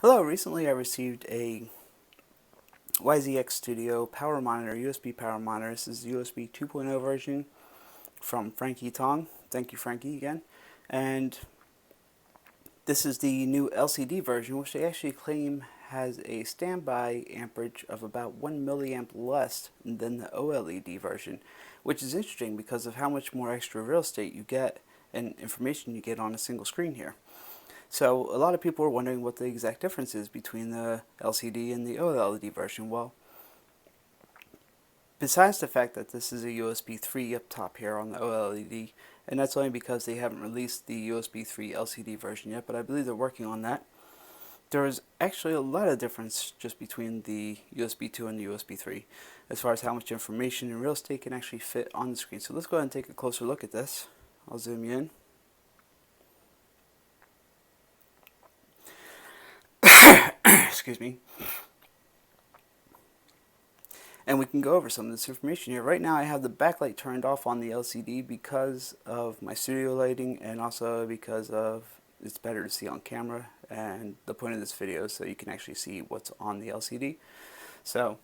Hello, recently I received a YZXStudio power monitor, USB power monitor. This is the USB 2.0 version from Franky Tong. Thank you, Franky, again. And this is the new LCD version, which they actually claim has a standby amperage of about 1 milliamp less than the OLED version, which is interesting because of how much more extra real estate you get and information you get on a single screen here. So a lot of people are wondering what the exact difference is between the LCD and the OLED version. Well, besides the fact that this is a USB 3 up top here on the OLED, and that's only because they haven't released the USB 3 LCD version yet, but I believe they're working on that. There's actually a lot of difference just between the USB 2 and the USB 3 as far as how much information and real estate can actually fit on the screen. So let's go ahead and take a closer look at this. I'll zoom you in. Excuse me. And we can go over some of this information here. Right now I have the backlight turned off on the LCD because of my studio lighting, and also because of it's better to see on camera, and the point of this video is so you can actually see what's on the LCD. So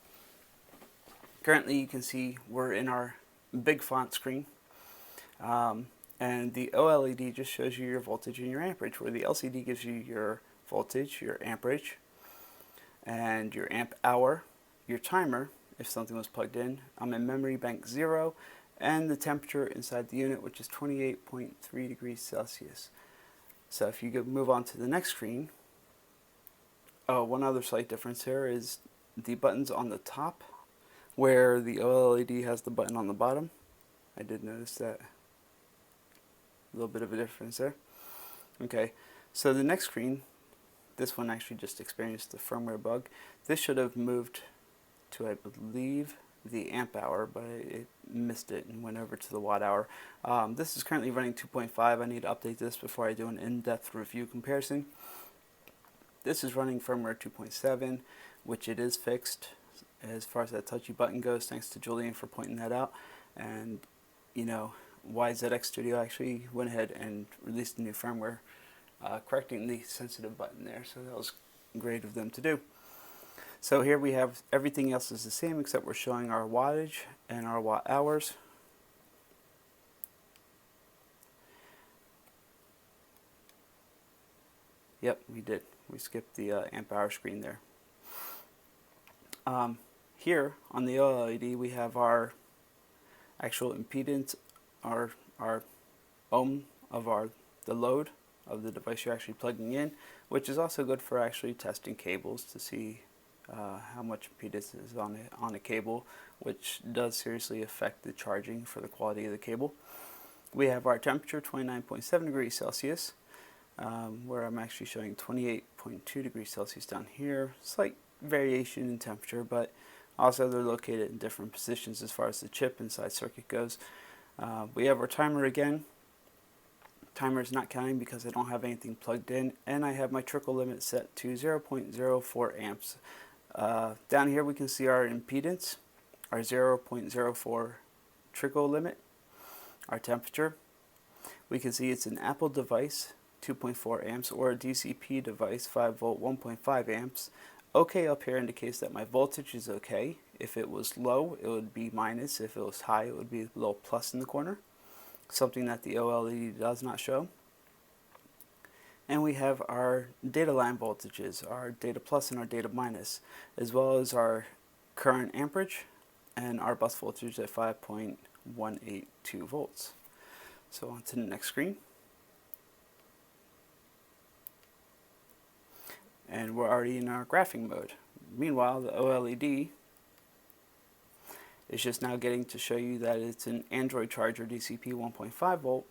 currently you can see we're in our big font screen, and the OLED just shows you your voltage and your amperage, where the LCD gives you your voltage, your amperage, and your amp hour, your timer if something was plugged in. I'm in memory bank 0, and the temperature inside the unit, which is 28.3 degrees Celsius. So if you move on to the next screen, one other slight difference here is the buttons on the top, where the OLED has the button on the bottom. I did notice that. A little bit of a difference there. Okay, so the next screen, this one actually just experienced the firmware bug. This should have moved to, I believe, the amp hour, but it missed it and went over to the watt hour. This is currently running 2.5. I need to update this before I do an in-depth review comparison. This is running firmware 2.7, which it is fixed as far as that touchy button goes. Thanks to Julian for pointing that out. And you know, YZXStudio actually went ahead and released a new firmware correcting the sensitive button there, so that was great of them to do. So here we have everything else is the same, except we're showing our wattage and our watt hours. Yep, we did. We skipped the amp hour screen there. Here on the OLED we have our actual impedance, our ohm of the load of the device you're actually plugging in, which is also good for actually testing cables to see how much impedance is on a cable, which does seriously affect the charging for the quality of the cable. We have our temperature, 29.7 degrees Celsius, where I'm actually showing 28.2 degrees Celsius down here. Slight variation in temperature, but also they're located in different positions as far as the chip inside circuit goes. We have our timer again. Timer is not counting because I don't have anything plugged in, and I have my trickle limit set to 0.04 amps. Down here we can see our impedance, our 0.04 trickle limit, our temperature. We can see it's an Apple device, 2.4 amps, or a DCP device, 5 volt, 1.5 amps. OK up here indicates that my voltage is OK. If it was low, it would be minus. If it was high, it would be a little plus in the corner, something that the OLED does not show. And we have our data line voltages, our data plus and our data minus, as well as our current amperage and our bus voltage at 5.182 volts. So on to the next screen. And we're already in our graphing mode. Meanwhile, the OLED is just now getting to show you that it's an Android charger DCP 1.5 volt,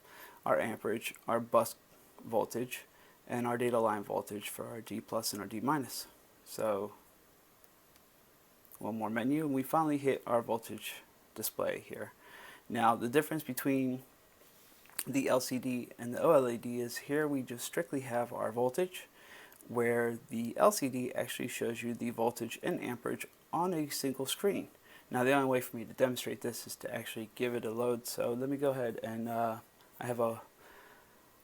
our amperage, our bus voltage, and our data line voltage for our D plus and our D minus. So one more menu and we finally hit our voltage display here. Now the difference between the LCD and the OLED is here we just strictly have our voltage, where the LCD actually shows you the voltage and amperage on a single screen. Now the only way for me to demonstrate this is to actually give it a load, so let me go ahead and I have a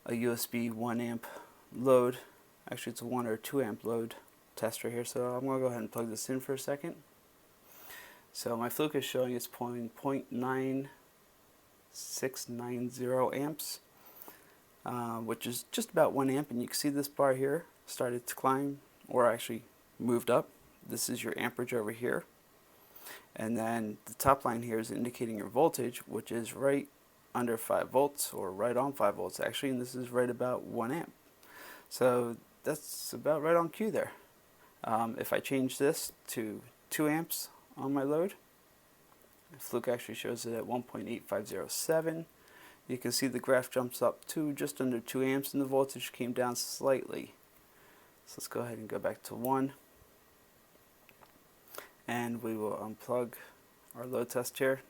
USB 1 amp load. Actually it's a 1 or 2 amp load tester here, so I'm going to go ahead and plug this in for a second. So my Fluke is showing it's 0.9690 amps, which is just about 1 amp, and you can see this bar here started to climb, or actually moved up. This is your amperage over here, and then the top line here is indicating your voltage, which is right under 5 volts, or right on 5 volts actually, and this is right about 1 amp. So that's about right on cue there. If I change this to 2 amps on my load, Fluke actually shows it at 1.8507. You can see the graph jumps up to just under 2 amps and the voltage came down slightly. So let's go ahead and go back to 1. And we will unplug our load test here.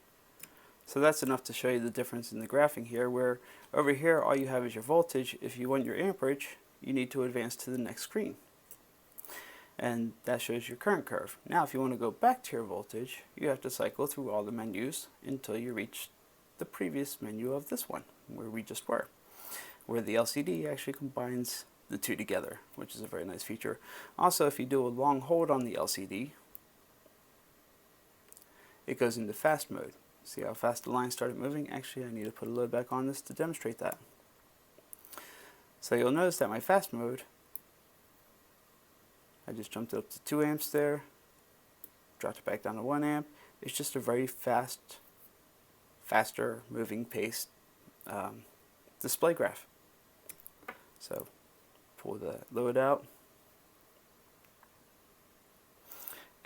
So that's enough to show you the difference in the graphing here, where over here all you have is your voltage. If you want your amperage, you need to advance to the next screen. And that shows your current curve. Now if you want to go back to your voltage, you have to cycle through all the menus until you reach the previous menu of this one, where we just were, where the LCD actually combines the two together, which is a very nice feature. Also, if you do a long hold on the LCD, it goes into fast mode. See how fast the line started moving? Actually, I need to put a load back on this to demonstrate that. So you'll notice that my fast mode, I just jumped it up to 2 amps there, dropped it back down to 1 amp. It's just a very faster moving pace display graph. So pull the load out,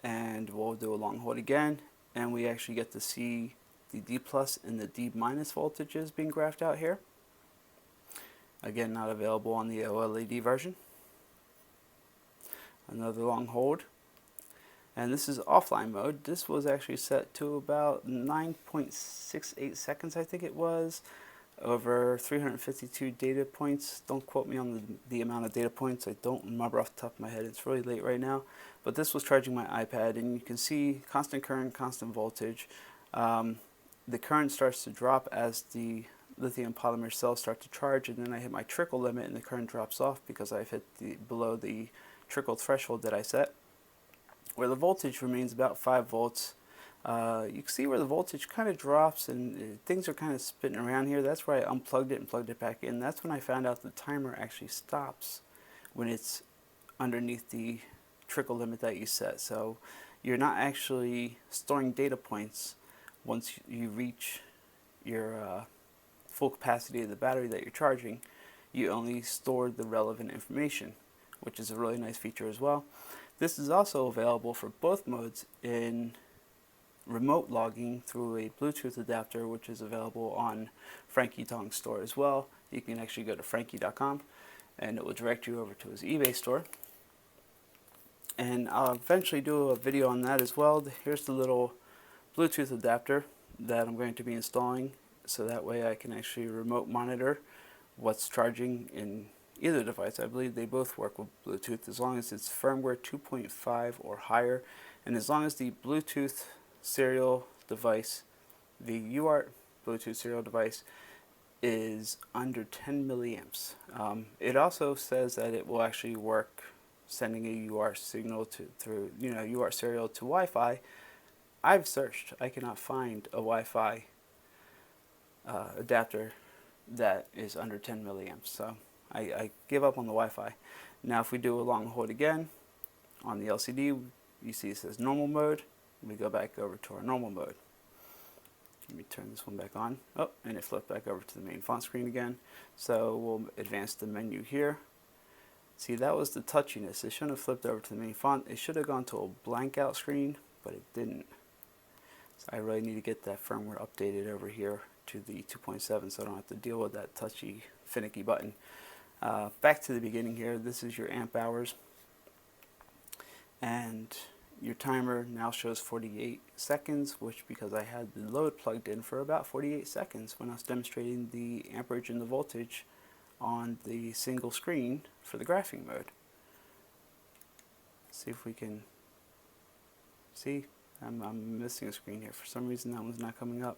and we'll do a long hold again, and we actually get to see the D plus and the D minus voltages being graphed out here. Again, not available on the OLED version. Another long hold, and this is offline mode. This was actually set to about 9.68 seconds, I think it was, over 352 data points. Don't quote me on the amount of data points. I don't remember off the top of my head. It's really late right now. But this was charging my iPad, and you can see constant current, constant voltage. The current starts to drop as the lithium polymer cells start to charge, and then I hit my trickle limit and the current drops off because I've hit below the trickle threshold that I set, where the voltage remains about 5 volts. You can see where the voltage kind of drops and things are kind of spinning around here. That's where I unplugged it and plugged it back in. That's when I found out the timer actually stops when it's underneath the trickle limit that you set. So you're not actually storing data points once you reach your full capacity of the battery that you're charging. You only store the relevant information, which is a really nice feature as well. This is also available for both modes in remote logging through a Bluetooth adapter, which is available on Franky Tong's store as well. You can actually go to franky.com and it will direct you over to his eBay store. And I'll eventually do a video on that as well. Here's the little Bluetooth adapter that I'm going to be installing, so that way I can actually remote monitor what's charging in either device. I believe they both work with Bluetooth as long as it's firmware 2.5 or higher, and as long as the Bluetooth serial device, the UART Bluetooth serial device, is under 10 milliamps. It also says that it will actually work sending a UART signal through UART serial to Wi-Fi. I've searched. I cannot find a Wi-Fi adapter that is under 10 milliamps. So I give up on the Wi-Fi. Now if we do a long hold again on the LCD, you see it says normal mode. We go back over to our normal mode. Let me turn this one back on. Oh, and it flipped back over to the main font screen again. So we'll advance the menu here. See, that was the touchiness. It shouldn't have flipped over to the main font. It should have gone to a blank out screen, but it didn't. So I really need to get that firmware updated over here to the 2.7 so I don't have to deal with that touchy, finicky button. Back to the beginning here. This is your amp hours. And your timer now shows 48 seconds, which because I had the load plugged in for about 48 seconds when I was demonstrating the amperage and the voltage on the single screen for the graphing mode. Let's see if we can see. I'm missing a screen here. For some reason that one's not coming up.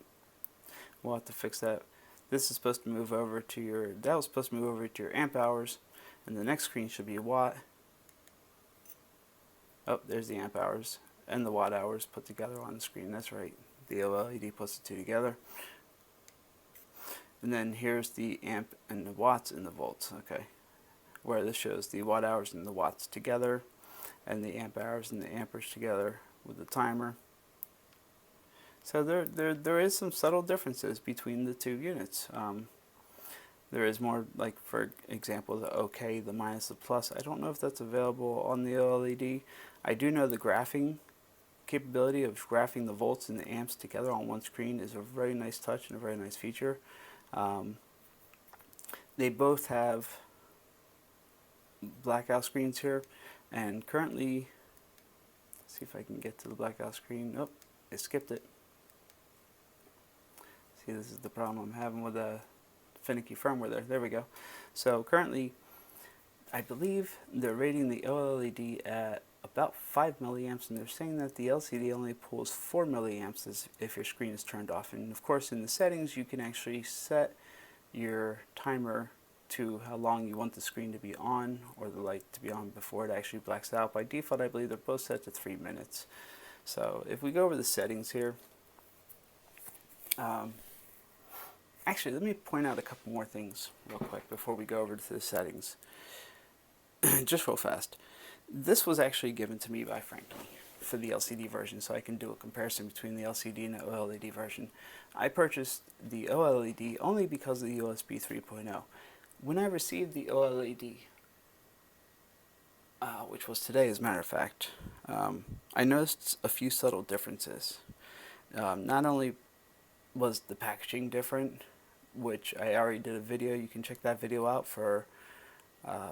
We'll have to fix that. This is supposed to move over to your, that was supposed to move over to your amp hours, and the next screen should be watt. Oh, there's the amp hours and the watt hours put together on the screen. That's right. The OLED puts the two together. And then here's the amp and the watts and the volts. Okay, where this shows the watt hours and the watts together, and the amp hours and the amperes together with the timer. So there is some subtle differences between the two units. There is more, like for example, the OK, the minus, the plus. I don't know if that's available on the OLED. I do know the graphing capability of graphing the volts and the amps together on one screen is a very nice touch and a very nice feature. They both have blackout screens here, and currently, let's see if I can get to the blackout screen. Oh, I skipped it. See, this is the problem I'm having with the finicky firmware there. There we go. So currently, I believe they're rating the OLED at about 5 milliamps, and they're saying that the LCD only pulls 4 milliamps if your screen is turned off. And of course, in the settings, you can actually set your timer to how long you want the screen to be on, or the light to be on before it actually blacks out. By default, I believe they're both set to 3 minutes. So if we go over the settings here, actually, let me point out a couple more things real quick before we go over to the settings. Just real fast. This was actually given to me by Franky for the LCD version, so I can do a comparison between the LCD and the OLED version. I purchased the OLED only because of the USB 3.0. When I received the OLED, which was today as a matter of fact, I noticed a few subtle differences. Not only was the packaging different, which I already did a video, you can check that video out for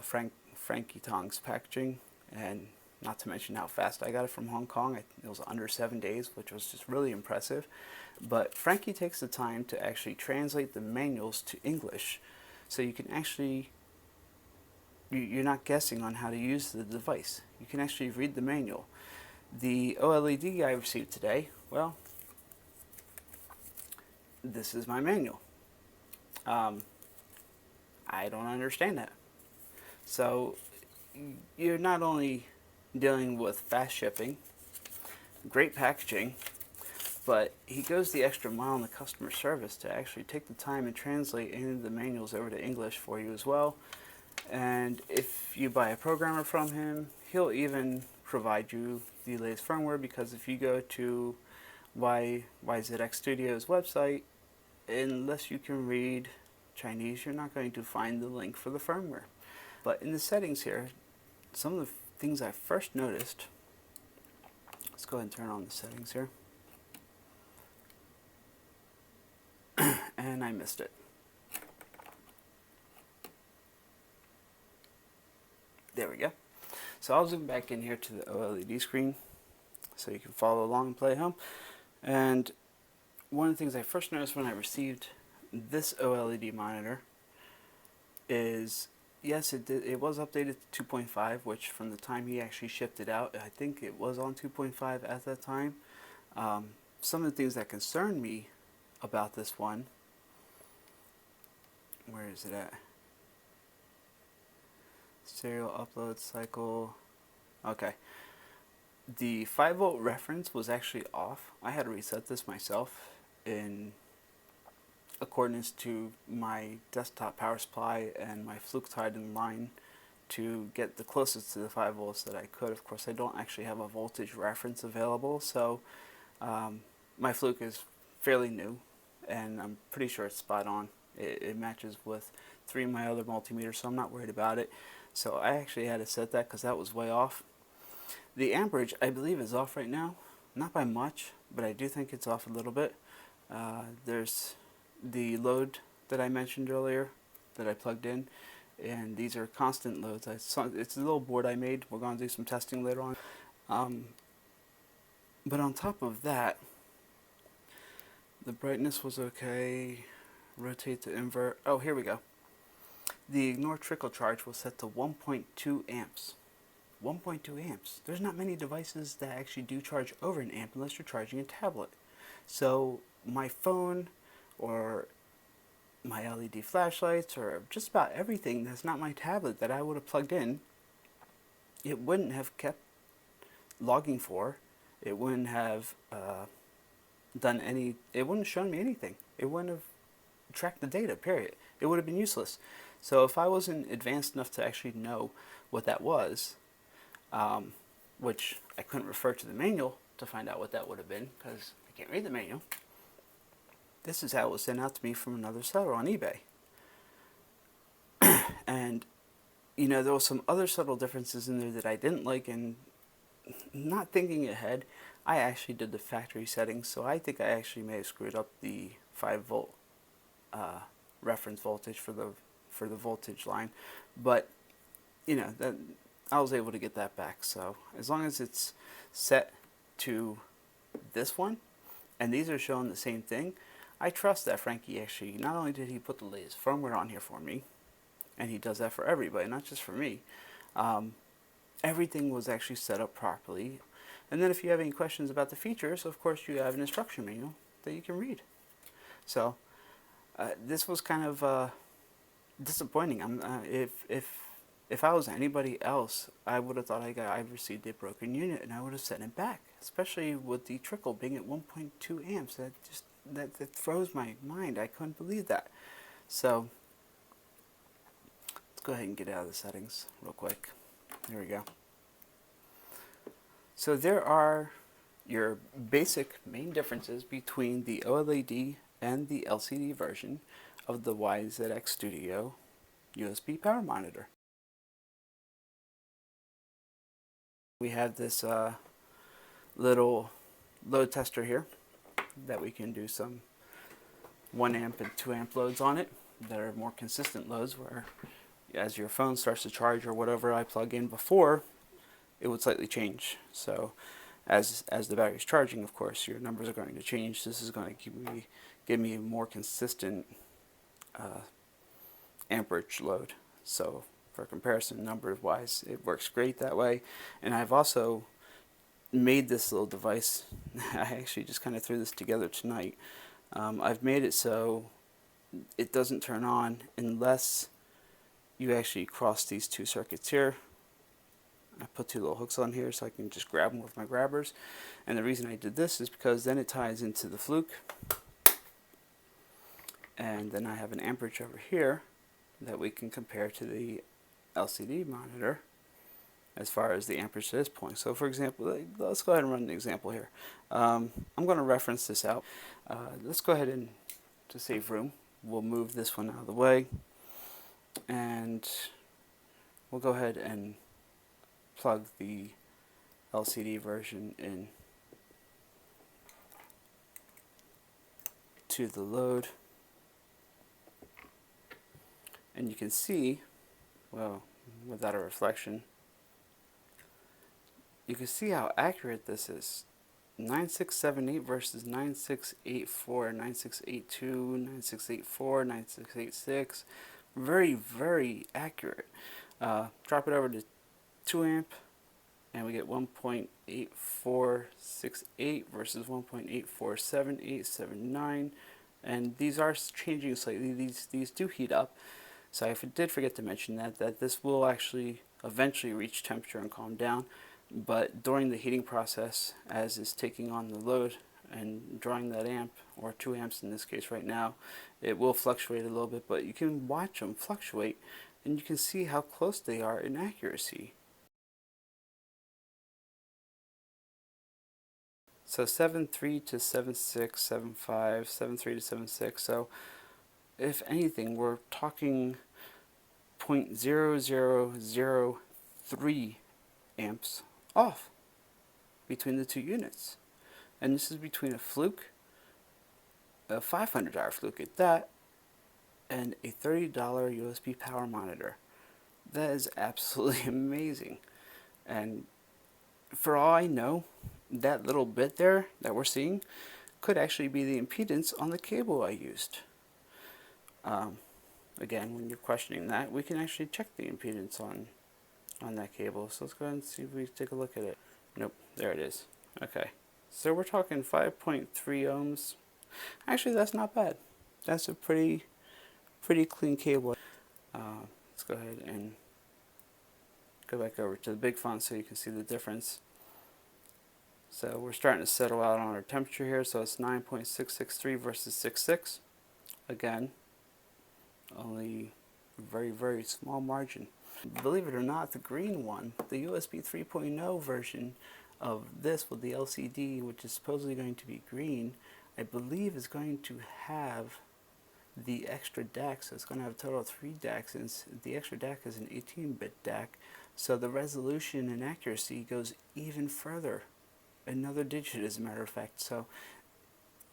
Franky Tong's packaging, and not to mention how fast I got it from Hong Kong. It was under 7 days, which was just really impressive. But Franky takes the time to actually translate the manuals to English, so you can actually, you're not guessing on how to use the device. You can actually read the manual. The OLED I received today, well, this is my manual. I don't understand that. So you're not only dealing with fast shipping, great packaging, but he goes the extra mile in the customer service to actually take the time and translate any of the manuals over to English for you as well. And if you buy a programmer from him, he'll even provide you the latest firmware, because if you go to YZXStudio's website, unless you can read Chinese, you're not going to find the link for the firmware. But in the settings here, some of the things I first noticed, let's go ahead and turn on the settings here. And I missed it. There we go. So I'll zoom back in here to the OLED screen so you can follow along and play at home. And one of the things I first noticed when I received this OLED monitor is, yes, it was updated to 2.5, which from the time he actually shipped it out, I think it was on 2.5 at that time. Some of the things that concerned me about this one, where is it at? Serial upload cycle. Okay. The 5-volt reference was actually off. I had to reset this myself in accordance to my desktop power supply and my Fluke tied in line to get the closest to the 5 volts that I could. Of course, I don't actually have a voltage reference available, so my Fluke is fairly new, and I'm pretty sure it's spot on. It matches with 3 of my other multimeters, so I'm not worried about it. So I actually had to set that because that was way off. The amperage, I believe, is off right now. Not by much, but I do think it's off a little bit. There's the load that I mentioned earlier that I plugged in, and these are constant loads. It's a little board I made. We're going to do some testing later on. But on top of that, the brightness was okay. Rotate to invert. Oh, here we go. The ignore trickle charge was set to 1.2 amps. 1.2 amps. There's not many devices that actually do charge over an amp unless you're charging a tablet. So my phone or my LED flashlights or just about everything that's not my tablet that I would have plugged in, it wouldn't have kept logging for, it wouldn't have done any, it wouldn't have shown me anything. It wouldn't have tracked the data, period. It would have been useless. So if I wasn't advanced enough to actually know what that was, which I couldn't refer to the manual to find out what that would have been because I can't read the manual, this is how it was sent out to me from another seller on eBay. And, you know, there were some other subtle differences in there that I didn't like, and not thinking ahead, I actually did the factory settings, so I think I actually may have screwed up the 5-volt reference voltage for the voltage line, but you know, that I was able to get that back. So as long as it's set to this one, and these are showing the same thing, I trust that Franky actually, not only did he put the latest firmware on here for me, and he does that for everybody, not just for me, everything was actually set up properly. And then if you have any questions about the features, of course you have an instruction manual that you can read. So this was kind of disappointing. If I was anybody else, I would have thought I received a broken unit and I would have sent it back, especially with the trickle being at 1.2 amps. That throws my mind. I couldn't believe that. So let's go ahead and get out of the settings real quick. There we go. So there are your basic main differences between the OLED and the LCD version of the YZXStudio USB power monitor. We have this little load tester here that we can do some 1 amp and 2 amp loads on it that are more consistent loads, where as your phone starts to charge or whatever I plug in before, it would slightly change. So as the battery is charging, of course, your numbers are going to change. This is going to give me a more consistent amperage load. So for comparison, numbers wise, it works great that way. And I've also made this little device. I actually just kind of threw this together tonight. I've made it so it doesn't turn on unless you actually cross these two circuits here. I put 2 little hooks on here so I can just grab them with my grabbers. And the reason I did this is because then it ties into the Fluke. And then I have an amperage over here that we can compare to the LCD monitor as far as the amperage to this point. So for example, let's go ahead and run an example here. I'm going to reference this out. Let's go ahead and, to save room, we'll move this one out of the way. And we'll go ahead and plug the LCD version in to the load. And you can see, well, without a reflection, you can see how accurate this is. 9678 versus 9684, 9682, 9684, 9686. Very, very accurate. Drop it over to 2 amp and we get 1.8468 versus 1.847879, and these are changing slightly. These do heat up. So I did forget to mention that this will actually eventually reach temperature and calm down, but during the heating process, as it's taking on the load and drawing that amp, or 2 amps in this case right now, it will fluctuate a little bit, but you can watch them fluctuate and you can see how close they are in accuracy. So 7.3 to 7.6, 7.5, 7.3 to 7.6, so if anything, we're talking 0.0003 amps off between the 2 units. And this is between a Fluke, a $500 Fluke at that, and a $30 USB power monitor. That is absolutely amazing. And for all I know, that little bit there that we're seeing could actually be the impedance on the cable I used. Again, when you're questioning that, we can actually check the impedance on that cable. So let's go ahead and see if we take a look at it. Nope, there it is. Okay, so we're talking 5.3 ohms. Actually, that's not bad. That's a pretty clean cable. Let's go ahead and go back over to the big font so you can see the difference. So we're starting to settle out on our temperature here, so it's 9.663 versus 66. Again, only very, very small margin. Believe it or not, the green one, the USB 3.0 version of this with the LCD, which is supposedly going to be green, I believe is going to have the extra DAC. So it's going to have a total of 3 DACs, and the extra DAC is an 18-bit DAC, so the resolution and accuracy goes even further, another digit as a matter of fact. So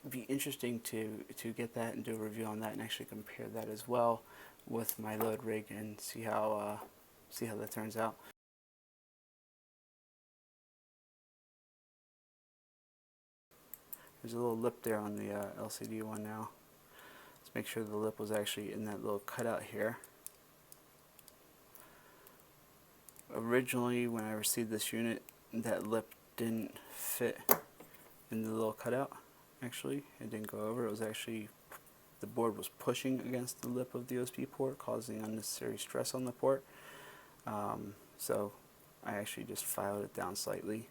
it'd be interesting to get that and do a review on that and actually compare that as well with my load rig and see how that turns out. There's a little lip there on the LCD one now. Let's make sure the lip was actually in that little cutout here. Originally, when I received this unit, that lip didn't fit in the little cutout. Actually, it didn't go over. It was actually, the board was pushing against the lip of the USB port, causing unnecessary stress on the port. So I actually just filed it down slightly,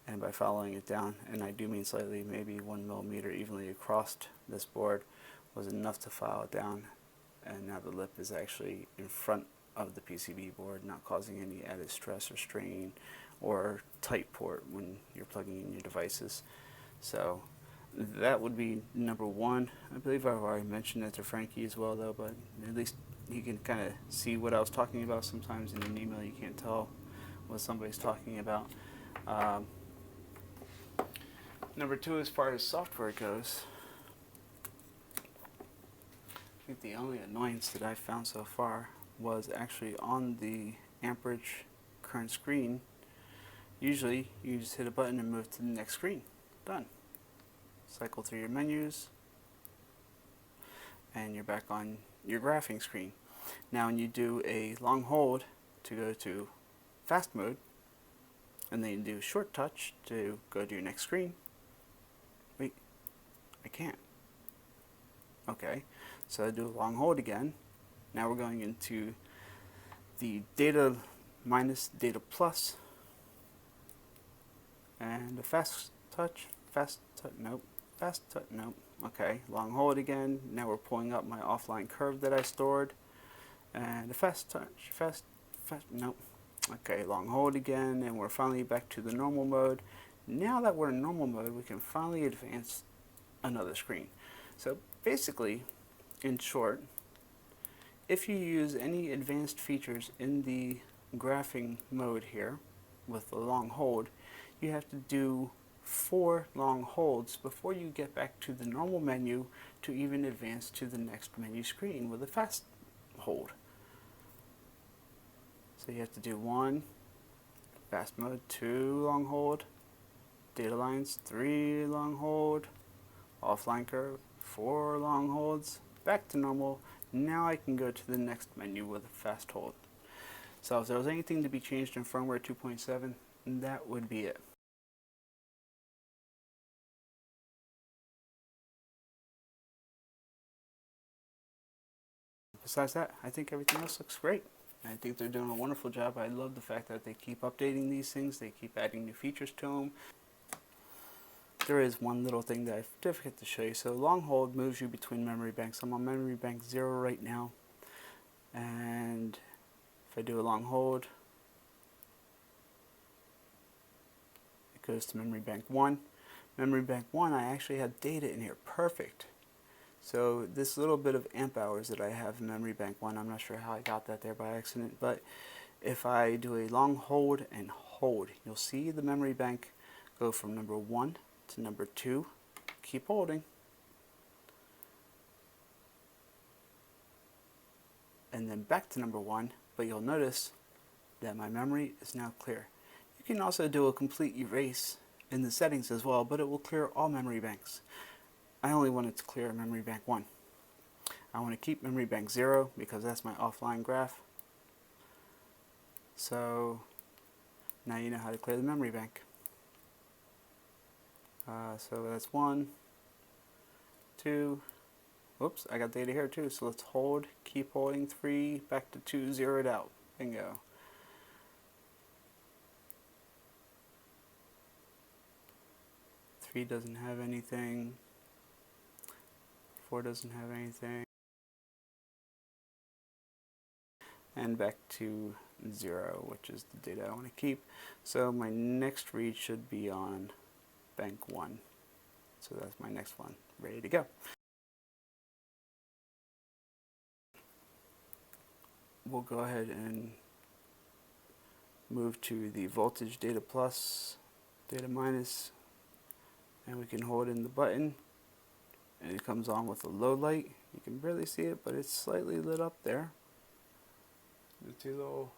and by following it down, and I do mean slightly, maybe 1 millimeter evenly across this board was enough to file it down, and now the lip is actually in front of the PCB board, not causing any added stress or strain or tight port when you're plugging in your devices. So that would be number one. I believe I've already mentioned it to Frankie as well, though, but at least you can kind of see what I was talking about. Sometimes in an email you can't tell what somebody's talking about. Number two, as far as software goes, I think the only annoyance that I found so far was actually on the amperage current screen. Usually you just hit a button and move to the next screen. Done. Cycle through your menus and you're back on your graphing screen. Now when you do a long hold to go to fast mode, and then you do short touch to go to your next screen. Wait, I can't. Okay, so I do a long hold again. Now we're going into the data minus, data plus, and the fast touch, nope, fast touch, nope. Okay, long hold again. Now we're pulling up my offline curve that I stored, and the fast touch, fast, nope. Okay, long hold again, and we're finally back to the normal mode. Now that we're in normal mode, we can finally advance another screen. So basically, in short, if you use any advanced features in the graphing mode here with the long hold, you have to do 4 long holds before you get back to the normal menu to even advance to the next menu screen with a fast hold. So you have to do 1 fast mode, 2 long hold, data lines, 3 long hold, offline curve, 4 long holds, back to normal. Now I can go to the next menu with a fast hold. So if there was anything to be changed in firmware 2.7, that would be it. Besides that, I think everything else looks great. I think they're doing a wonderful job. I love the fact that they keep updating these things. They keep adding new features to them. There is one little thing that I did forget to show you. So long hold moves you between memory banks. I'm on memory bank 0 right now. And if I do a long hold, it goes to memory bank 1. Memory bank 1, I actually have data in here. Perfect. So this little bit of amp hours that I have in memory bank 1, I'm not sure how I got that there by accident, but if I do a long hold and hold, you'll see the memory bank go from number 1 to number 2. Keep holding. And then back to number 1, but you'll notice that my memory is now clear. You can also do a complete erase in the settings as well, but it will clear all memory banks. I only want it to clear memory bank 1. I want to keep memory bank 0 because that's my offline graph. So now you know how to clear the memory bank. So that's 1, 2, whoops, I got data here too, so let's hold, keep holding, 3, back to 2, 0 it out, bingo. 3 doesn't have anything. 4 doesn't have anything. And back to 0, which is the data I want to keep. So my next read should be on bank 1. So that's my next one, ready to go. We'll go ahead and move to the voltage data plus, data minus, and we can hold in the button, and it comes on with a low light. You can barely see it, but it's slightly lit up there. The 2 little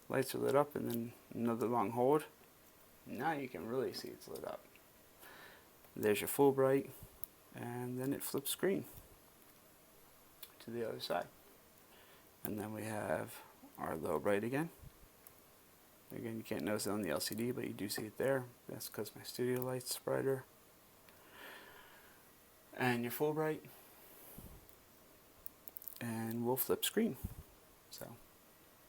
lights are lit up, and then another long hold. Now you can really see it's lit up. There's your full bright, and then it flips screen to the other side. And then we have our low bright again. Again, you can't notice it on the LCD, but you do see it there. That's because my studio light's brighter. And your full bright, and we'll flip screen. So,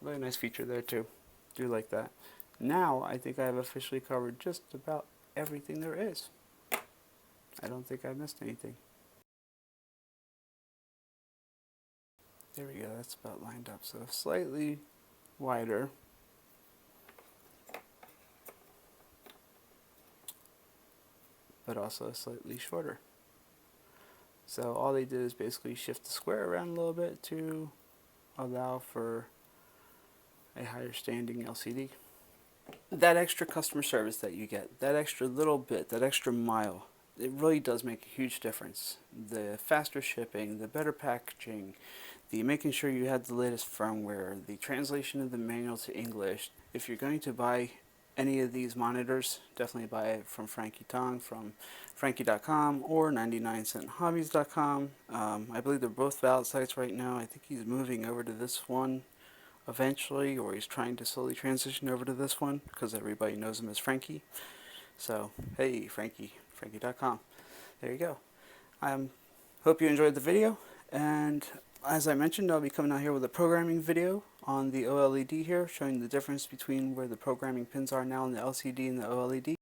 really nice feature there too. Do like that. Now, I think I have officially covered just about everything there is. I don't think I missed anything. There we go, that's about lined up. So slightly wider. But also slightly shorter. So all they did is basically shift the square around a little bit to allow for a higher standing LCD. That extra customer service that you get, that extra little bit, that extra mile, it really does make a huge difference. The faster shipping, the better packaging, the making sure you have the latest firmware, the translation of the manual to English. If you're going to buy any of these monitors, definitely buy it from Franky Tong, from Franky.com or 99centhobbies.com. I believe they're both valid sites right now. I think he's moving over to this one eventually, or he's trying to slowly transition over to this one because everybody knows him as Franky. So, hey, Franky, Franky.com. There you go. Hope you enjoyed the video, and as I mentioned, I'll be coming out here with a programming video on the OLED here, showing the difference between where the programming pins are now in the LCD and the OLED.